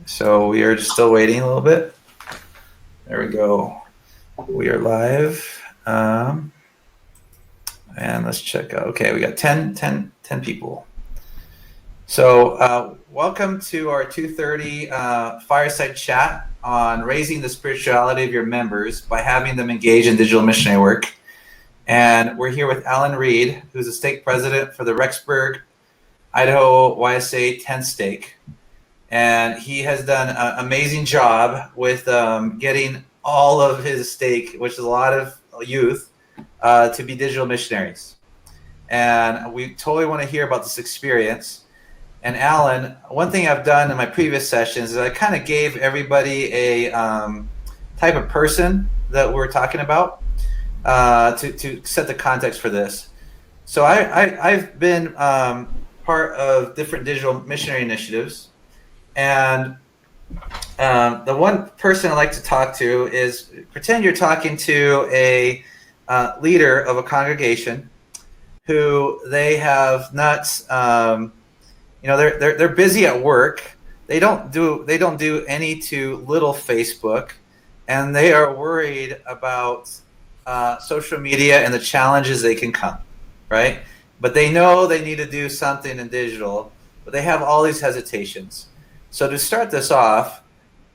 So we are still waiting a little bit. There we go. We are live. And let's check out. Okay, we got 10 people. So welcome to our 2:30 fireside chat on raising the spirituality of your members by having them engage in digital missionary work. And we're here with Alan Reed, who's the stake president for the Rexburg, Idaho YSA 10th stake. And he has done an amazing job with getting all of his stake, which is a lot of youth, to be digital missionaries. And we totally want to hear about this experience. And Alan, one thing I've done in my previous sessions is I kind of gave everybody a type of person that we're talking about to set the context for this. So I've been part of different digital missionary initiatives. And the one person I like to talk to is, pretend you're talking to a leader of a congregation who they have not, they're busy at work. They don't do any too little Facebook, and they are worried about social media and the challenges they can come, right? But they know they need to do something in digital, but they have all these hesitations. So to start this off,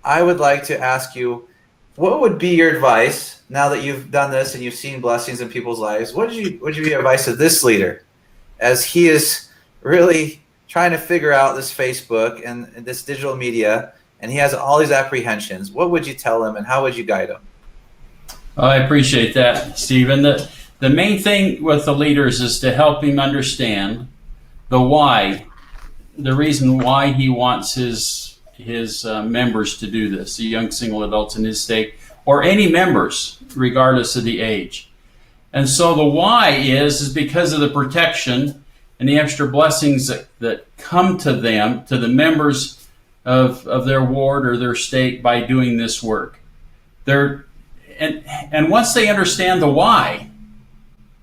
I would like to ask you, what would be your advice now that you've done this and you've seen blessings in people's lives? What would you be your advice to this leader as he is really trying to figure out this Facebook and this digital media, and he has all these apprehensions? What would you tell him, and how would you guide him? I appreciate that, Stephen. The main thing with the leaders is to help him understand the why. The reason why he wants his members to do this, the young single adults in his stake, or any members, regardless of the age. And so the why is because of the protection and the extra blessings that come to them, to the members of their ward or their stake by doing this work. And once they understand the why,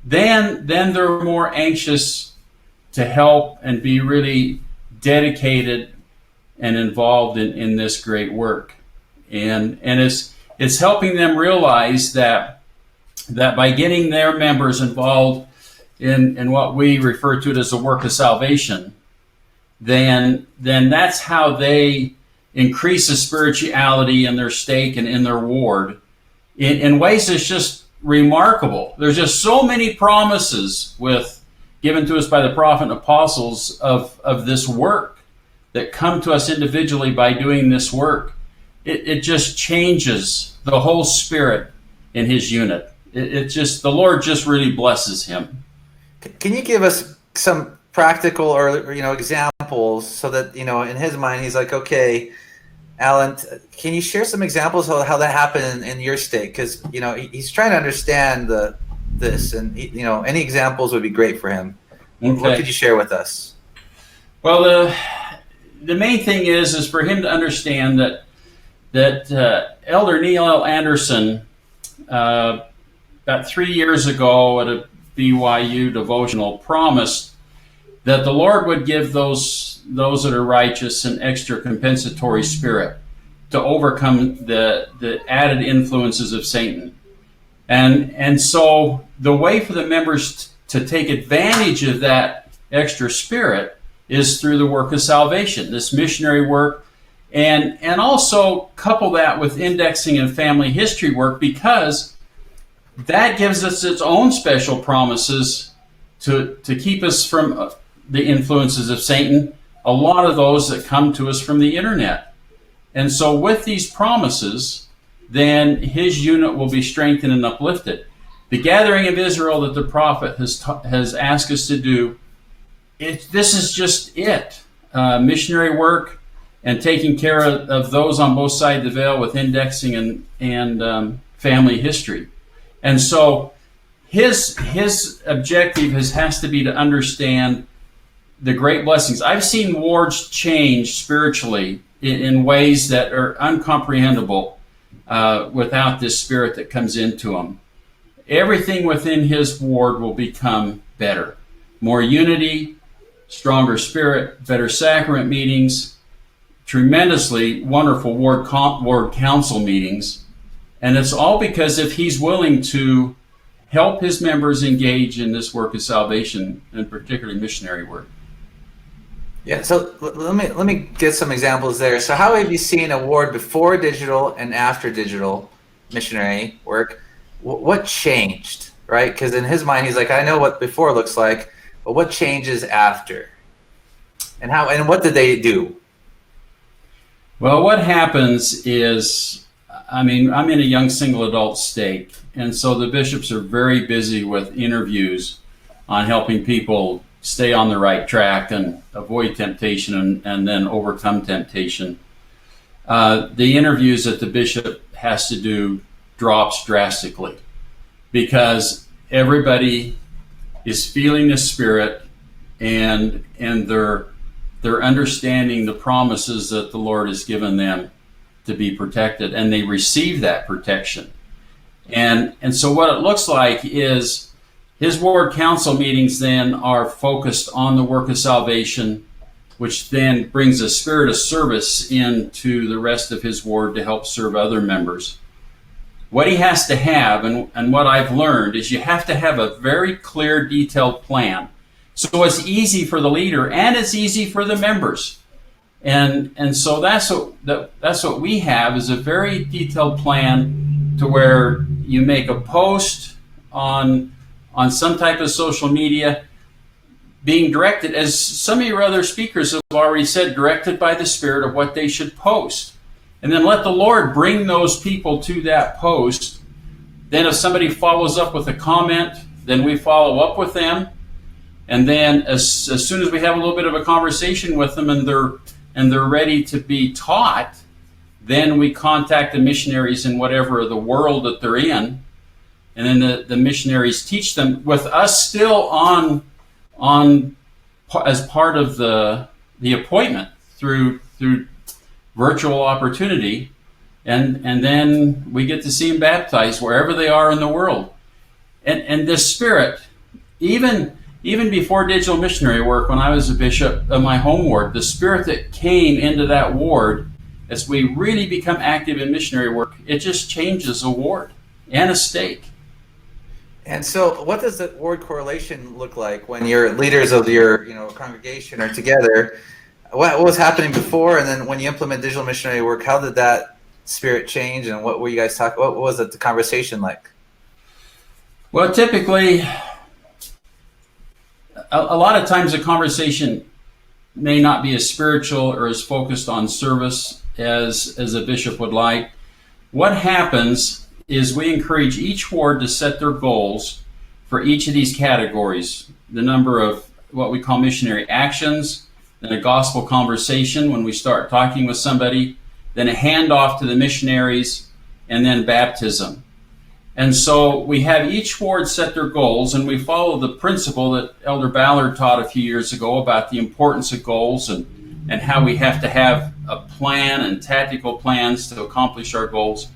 then they're more anxious to help and be really dedicated and involved in this great work. And it's helping them realize that by getting their members involved in what we refer to as the work of salvation, then that's how they increase the spirituality in their stake and in their ward in ways that's just remarkable. There's just so many promises given to us by the prophet and apostles of this work that come to us individually by doing this work. It just changes the whole spirit in his unit. The Lord just really blesses him. Can you give us some practical or examples so that in his mind he's like, okay, Alan, can you share some examples of how that happened in your stake? Because he's trying to understand this, and any examples would be great for him. Okay. What could you share with us? Well, the main thing is for him to understand that Elder Neil L. Anderson, about 3 years ago at a BYU devotional, promised that the Lord would give those that are righteous an extra compensatory spirit to overcome the added influences of Satan. And so the way for the members to take advantage of that extra spirit is through the work of salvation, this missionary work, and also couple that with indexing and family history work, because that gives us its own special promises to keep us from the influences of Satan, a lot of those that come to us from the internet. And so with these promises, then his unit will be strengthened and uplifted. The gathering of Israel that the prophet has asked us to do, this is just it. Missionary work and taking care of those on both sides of the veil with indexing and family history. And so his objective has to be to understand the great blessings. I've seen wards change spiritually in ways that are uncomprehendable without this spirit that comes into them. Everything within his ward will become better. More unity, stronger spirit, better sacrament meetings, tremendously wonderful ward council meetings. And it's all because if he's willing to help his members engage in this work of salvation, and particularly missionary work. Yeah, so let me get some examples there. So how have you seen a ward before digital and after digital missionary work? What changed, right? Because in his mind, he's like, I know what before looks like, but what changes after? And how? And what did they do? Well, what happens is, I mean, I'm in a young single adult stake, and so the bishops are very busy with interviews on helping people stay on the right track and avoid temptation and then overcome temptation. The interviews that the bishop has to do drops drastically because everybody is feeling the Spirit and they're understanding the promises that the Lord has given them to be protected, and they receive that protection. And so what it looks like is his ward council meetings then are focused on the work of salvation, which then brings a spirit of service into the rest of his ward to help serve other members. What he has to have, and what I've learned, is you have to have a very clear, detailed plan. So it's easy for the leader and it's easy for the members. And so that's what we have, is a very detailed plan to where you make a post on some type of social media, being directed, as some of your other speakers have already said, directed by the Spirit of what they should post. And then let the Lord bring those people to that post. Then if somebody follows up with a comment, then we follow up with them. And then as soon as we have a little bit of a conversation with them and they're ready to be taught, then we contact the missionaries in whatever the world that they're in. And then the missionaries teach them with us still on as part of the appointment through virtual opportunity, and then we get to see them baptized wherever they are in the world. And this Spirit, even before digital missionary work, when I was a bishop of my home ward, the Spirit that came into that ward as we really become active in missionary work, it just changes a ward and a stake. And so what does the ward correlation look like when your leaders of your congregation are together? What was happening before, and then when you implement digital missionary work, how did that spirit change, and what were you guys talking? What was the conversation like? Well, typically, a lot of times the conversation may not be as spiritual or as focused on service as a bishop would like. What happens is we encourage each ward to set their goals for each of these categories. The number of what we call missionary actions, then a gospel conversation when we start talking with somebody, then a handoff to the missionaries, and then baptism. And so we have each ward set their goals, and we follow the principle that Elder Ballard taught a few years ago about the importance of goals and how we have to have a plan and tactical plans to accomplish our goals.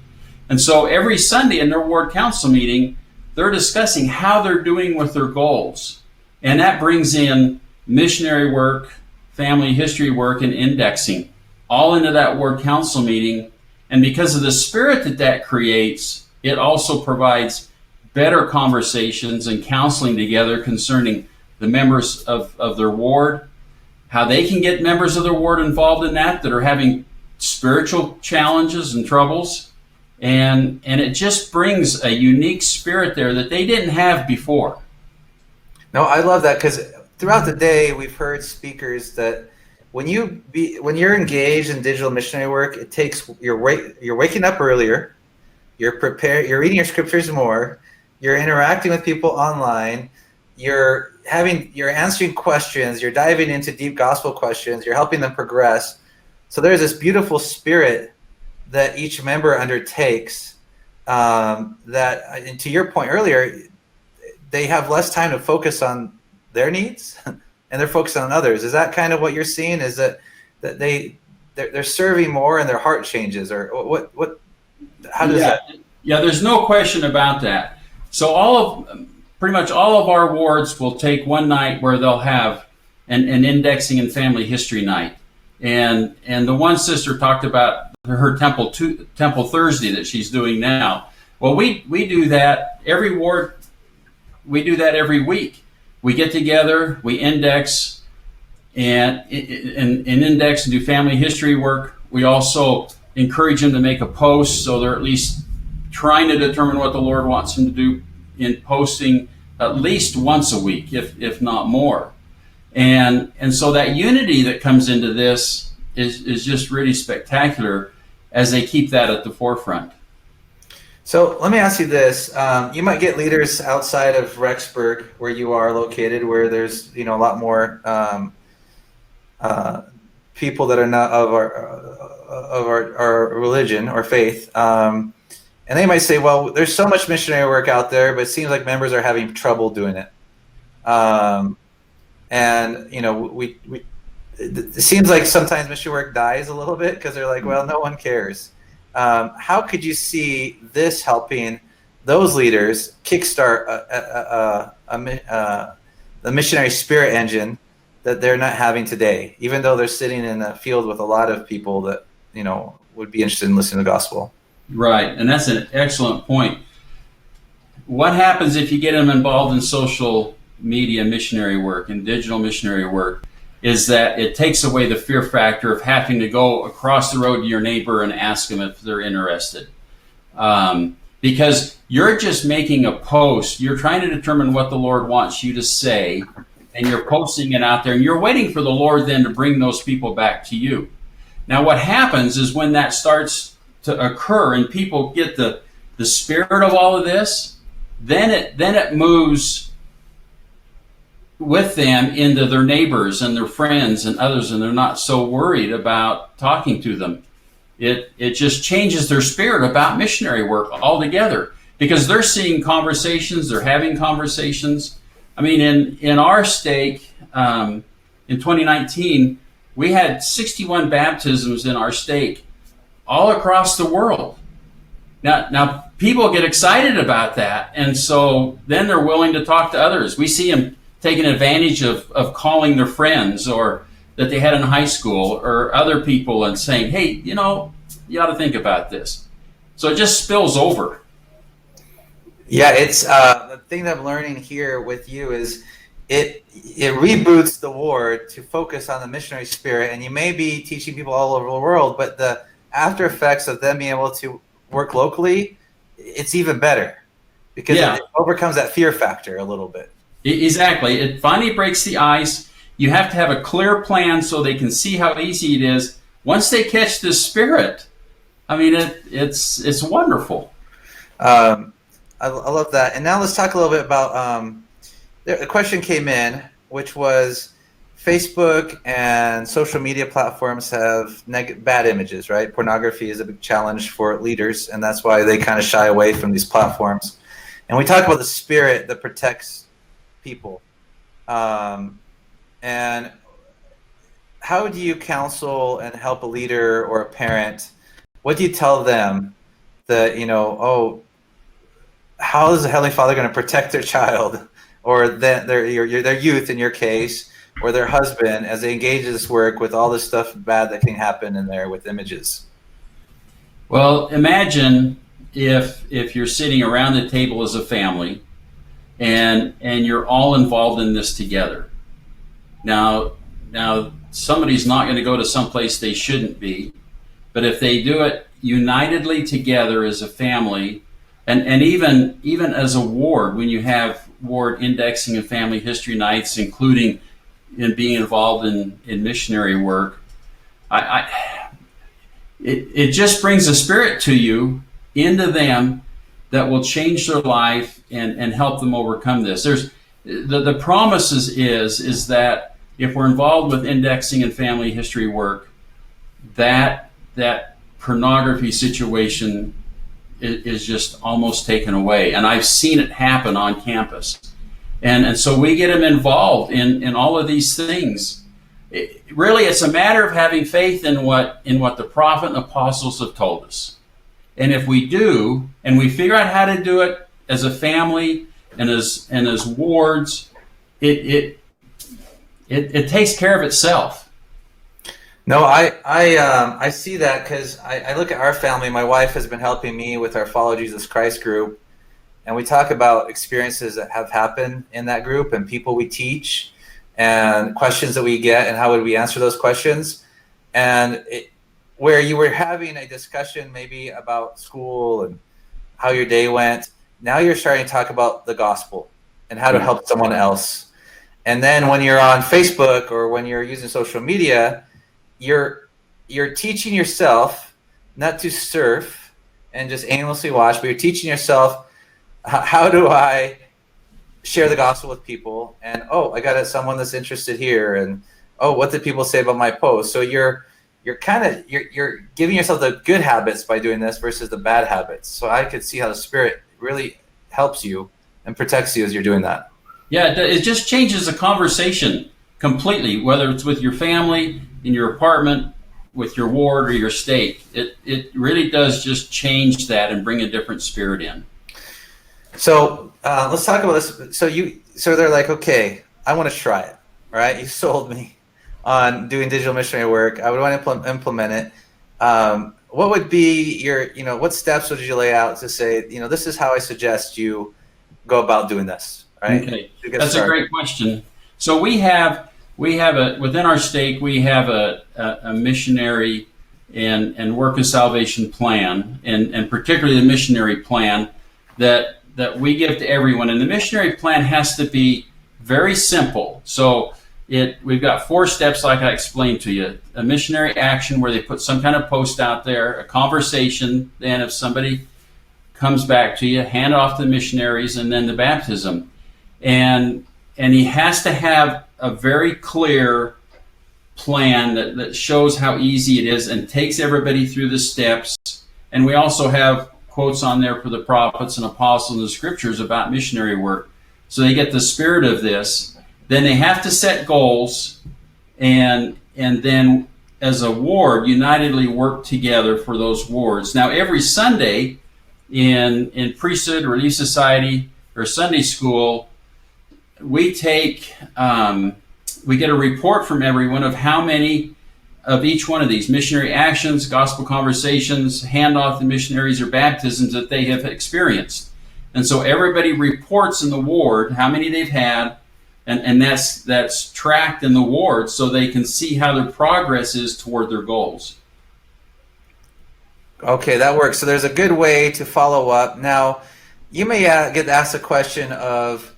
And so every Sunday in their ward council meeting, they're discussing how they're doing with their goals. And that brings in missionary work, family history work, and indexing, all into that ward council meeting. And because of the spirit that creates, it also provides better conversations and counseling together concerning the members of their ward, how they can get members of their ward involved in that are having spiritual challenges and troubles. And it just brings a unique spirit there that they didn't have before. No, I love that, because throughout the day we've heard speakers that when you're engaged in digital missionary work, it takes you're waking up earlier, you're prepared, you're reading your scriptures more, you're interacting with people online, you're answering questions, you're diving into deep gospel questions, you're helping them progress. So there's this beautiful spirit that each member undertakes, that, and to your point earlier, they have less time to focus on their needs and they're focused on others. Is that kind of what you're seeing? Is that they're serving more and their heart changes, or what how does that? Yeah, there's no question about that. So pretty much all of our wards will take one night where they'll have an indexing and family history night. And the one sister talked about her Temple Thursday that she's doing now. Well, we do that every ward. We do that every week. We get together, we index and index and do family history work. We also encourage them to make a post, so they're at least trying to determine what the Lord wants them to do in posting at least once a week, if not more. And so that unity that comes into this is just really spectacular as they keep that at the forefront. So let me ask you this. You might get leaders outside of Rexburg, where you are located, where there's a lot more people that are not of our religion or faith. And they might say, well, there's so much missionary work out there, but it seems like members are having trouble doing it. And it seems like sometimes mission work dies a little bit because they're like, well, no one cares. How could you see this helping those leaders kickstart the missionary spirit engine that they're not having today, even though they're sitting in a field with a lot of people that would be interested in listening to the gospel? Right, and that's an excellent point. What happens if you get them involved in social media missionary work and digital missionary work is that it takes away the fear factor of having to go across the road to your neighbor and ask them if they're interested. Because you're just making a post. You're trying to determine what the Lord wants you to say, and you're posting it out there, and you're waiting for the Lord then to bring those people back to you. Now, what happens is when that starts to occur and people get the spirit of all of this, then it moves with them into their neighbors and their friends and others, and they're not so worried about talking to them. It just changes their spirit about missionary work altogether, because they're seeing conversations, they're having conversations. I mean, in our stake, in 2019, we had 61 baptisms in our stake all across the world. Now people get excited about that, and so then they're willing to talk to others. We see them taking advantage of calling their friends or that they had in high school or other people and saying, hey, you ought to think about this. So it just spills over. Yeah, it's the thing that I'm learning here with you is it reboots the ward to focus on the missionary spirit, and you may be teaching people all over the world, but the after effects of them being able to work locally, it's even better because it overcomes that fear factor a little bit. Exactly. It finally breaks the ice. You have to have a clear plan so they can see how easy it is. Once they catch the spirit, I mean, it's wonderful. I love that. And now let's talk a little bit about a question came in, which was Facebook and social media platforms have bad images, right? Pornography is a big challenge for leaders, and that's why they kind of shy away from these platforms. And we talk about the spirit that protects people. And how do you counsel and help a leader or a parent? What do you tell them that, how is the Heavenly Father going to protect their child or their youth in your case, or their husband as they engage in this work with all this stuff bad that can happen in there with images? Well, imagine if you're sitting around the table as a family and you're all involved in this together. Now somebody's not going to go to someplace they shouldn't be, but if they do it unitedly together as a family, and even as a ward, when you have ward indexing and family history nights, including in being involved in missionary work, it just brings a spirit to you into them that will change their life and help them overcome this. There's the promises is that if we're involved with indexing and family history work, that pornography situation is just almost taken away. And I've seen it happen on campus. And so we get them involved in all of these things. Really, it's a matter of having faith in what the prophet and apostles have told us. And if we do, and we figure out how to do it as a family and as wards, it takes care of itself. No, I see that because I look at our family. My wife has been helping me with our Follow Jesus Christ group, and we talk about experiences that have happened in that group and people we teach and questions that we get and how would we answer those questions. And where you were having a discussion maybe about school and how your day went, now you're starting to talk about the gospel and how to help someone else. And then when you're on Facebook or when you're using social media, you're teaching yourself not to surf and just aimlessly watch, but you're teaching yourself how do I share the gospel with people, and I got someone that's interested here, and what did people say about my post? So you're giving yourself the good habits by doing this versus the bad habits. So I could see how the Spirit really helps you and protects you as you're doing that. Yeah, it just changes the conversation completely, whether it's with your family, in your apartment, with your ward, or your state. It really does just change that and bring a different spirit in. So let's talk about this. So they're like, okay, I want to try it. Right? You sold me on doing digital missionary work. I would want to implement it. What would be what steps would you lay out to say, this is how I suggest you go about doing this, right? Okay, that's a great question. So we have within our stake, we have a missionary and work of salvation plan, and particularly the missionary plan that we give to everyone. And the missionary plan has to be very simple. So we've got 4 steps, like I explained to you. A missionary action where they put some kind of post out there, a conversation, then if somebody comes back to you, hand off to the missionaries, and then the baptism. And he has to have a very clear plan that shows how easy it is and takes everybody through the steps. And we also have quotes on there for the prophets and apostles in the scriptures about missionary work. So they get the spirit of this. Then they have to set goals, and then as a ward, unitedly work together for those wards. Now, every Sunday in priesthood, relief society, or Sunday school, we get a report from everyone of how many of each one of these missionary actions, gospel conversations, handoff to missionaries, or baptisms that they have experienced. And so everybody reports in the ward how many they've had, and that's tracked in the ward so they can see how their progress is toward their goals. Okay, that works. So there's a good way to follow up. Now, you may get asked a question of,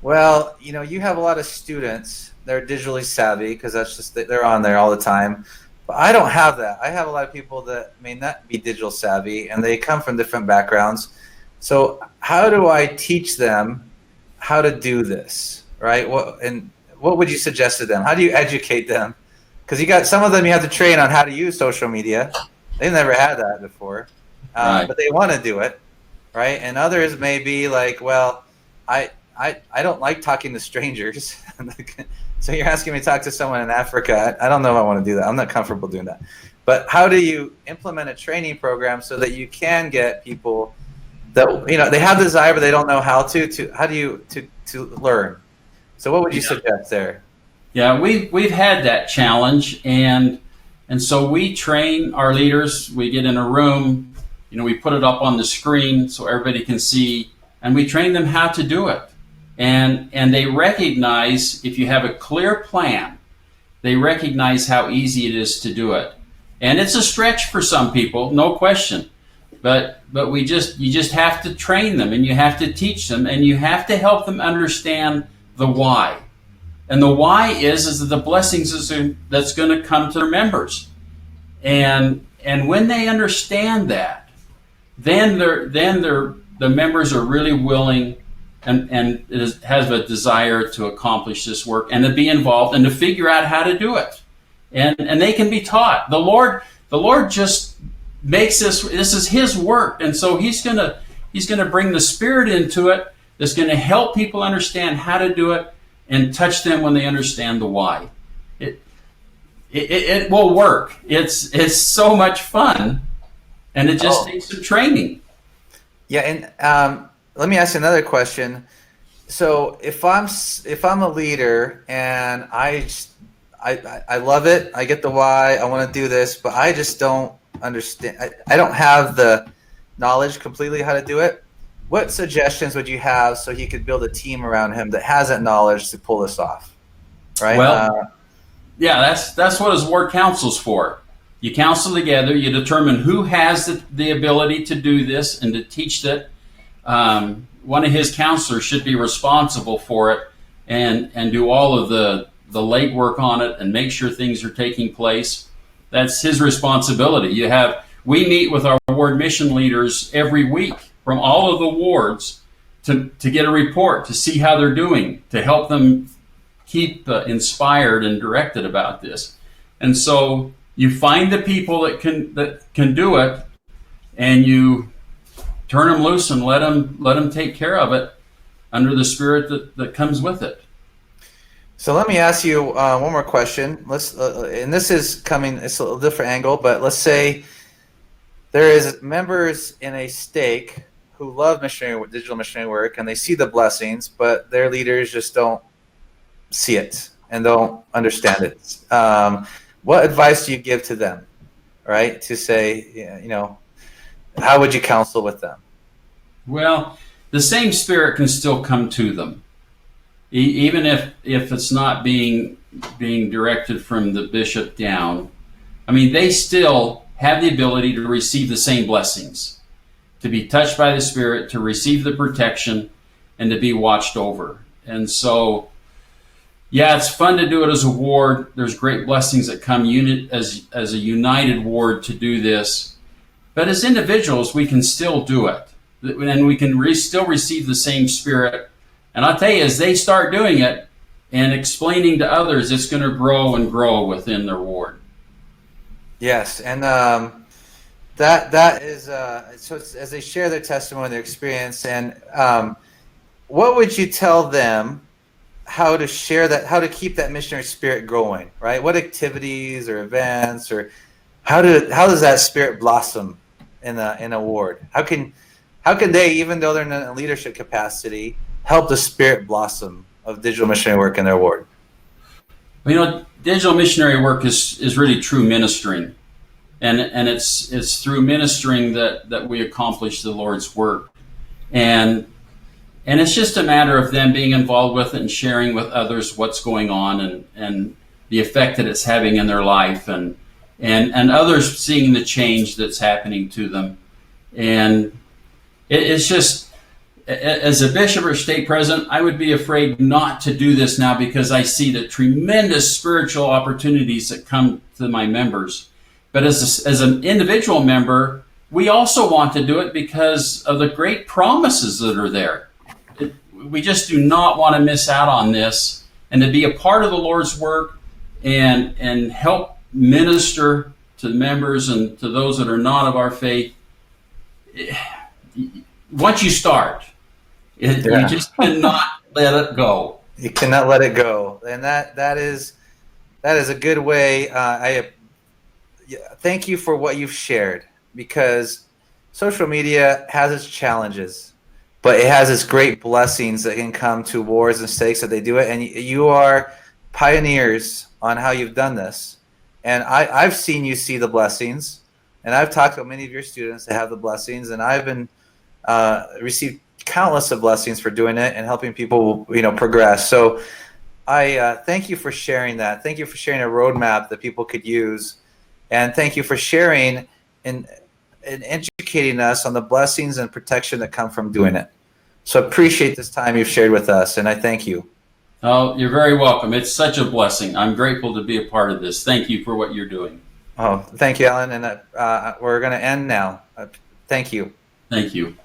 well, you have a lot of students. They're digitally savvy because that's just they're on there all the time. But I don't have that. I have a lot of people that may not be digital savvy, and they come from different backgrounds. So how do I teach them how to do this, right? What would you suggest to them? How do you educate them? Because you got some of them you have to train on how to use social media. They've never had that before, Right. but they want to do it, right? And others may be like, well, I don't like talking to strangers. So you're asking me to talk to someone in Africa. I don't know if I want to do that. I'm not comfortable doing that. But how do you implement a training program so that you can get people that they have the desire but they don't know how to learn? So what would you suggest there? Yeah, we've had that challenge, and so we train our leaders. We get in a room, we put it up on the screen so everybody can see, and we train them how to do it. And they recognize, if you have a clear plan, they recognize how easy it is to do it. And it's a stretch for some people, no question. But you just have to train them, and you have to teach them, and you have to help them understand the why. And the why is that the blessings that's going to come to their members. And when they understand that, then the members are really willing and has a desire to accomplish this work and to be involved and to figure out how to do it. And they can be taught. The Lord just makes this is His work, and so He's gonna bring the Spirit into it that's gonna help people understand how to do it and touch them when they understand the why. It will work. It's so much fun, and it just takes some training. Yeah, and let me ask you another question. So if I'm a leader and I I love it. I get the why. I want to do this, but I just don't understand. I don't have the knowledge completely how to do it. What suggestions would you have so he could build a team around him that has that knowledge to pull this off? Right. Well, yeah, that's what his ward council's for. You counsel together, you determine who has the ability to do this and to teach it. One of his counselors should be responsible for it and do all of the legwork on it and make sure things are taking place. That's his responsibility. We meet with our ward mission leaders every week from all of the wards to get a report, to see how they're doing, to help them keep inspired and directed about this. And so you find the people that can do it, and you turn them loose and let them take care of it under the spirit that comes with it. So let me ask you one more question. Let's and this is coming. It's a little different angle, but let's say there is members in a stake who love digital missionary work, and they see the blessings, but their leaders just don't see it and don't understand it. What advice do you give to them, right? To say, how would you counsel with them? Well, the same spirit can still come to them, even if it's not being directed from the bishop down. I mean, they still have the ability to receive the same blessings, to be touched by the Spirit, to receive the protection, and to be watched over. And so, yeah, it's fun to do it as a ward. There's great blessings that come as a united ward to do this. But as individuals, we can still do it. And we can still receive the same Spirit. And I'll tell you, as they start doing it and explaining to others, it's going to grow and grow within their ward. Yes, and that is so as they share their testimony, their experience, and what would you tell them how to share that, how to keep that missionary spirit going, right? What activities or events, or how does that spirit blossom in a ward? How can they, even though they're in a leadership capacity, help the spirit blossom of digital missionary work in their ward? Digital missionary work is really true ministering, and it's through ministering that we accomplish the Lord's work, and it's just a matter of them being involved with it and sharing with others what's going on and the effect that it's having in their life, and others seeing the change that's happening to them, and it's just. As a bishop or stake president, I would be afraid not to do this now because I see the tremendous spiritual opportunities that come to my members. But as an individual member, we also want to do it because of the great promises that are there. We just do not want to miss out on this, and to be a part of the Lord's work and help minister to members and to those that are not of our faith. Once you start, you just cannot let it go. You cannot let it go, and that is a good way. Thank you for what you've shared, because social media has its challenges, but it has its great blessings that can come to wars and stakes that they do it. And you are pioneers on how you've done this, and I've seen you see the blessings, and I've talked to many of your students that have the blessings, and I've been received countless of blessings for doing it and helping people, progress. So I thank you for sharing that. Thank you for sharing a roadmap that people could use, and thank you for sharing and educating us on the blessings and protection that come from doing it. So I appreciate this time you've shared with us, and I thank you. Oh, you're very welcome. It's such a blessing. I'm grateful to be a part of this. Thank you for what you're doing. Oh, thank you, Alan. And we're going to end now. Thank you. Thank you.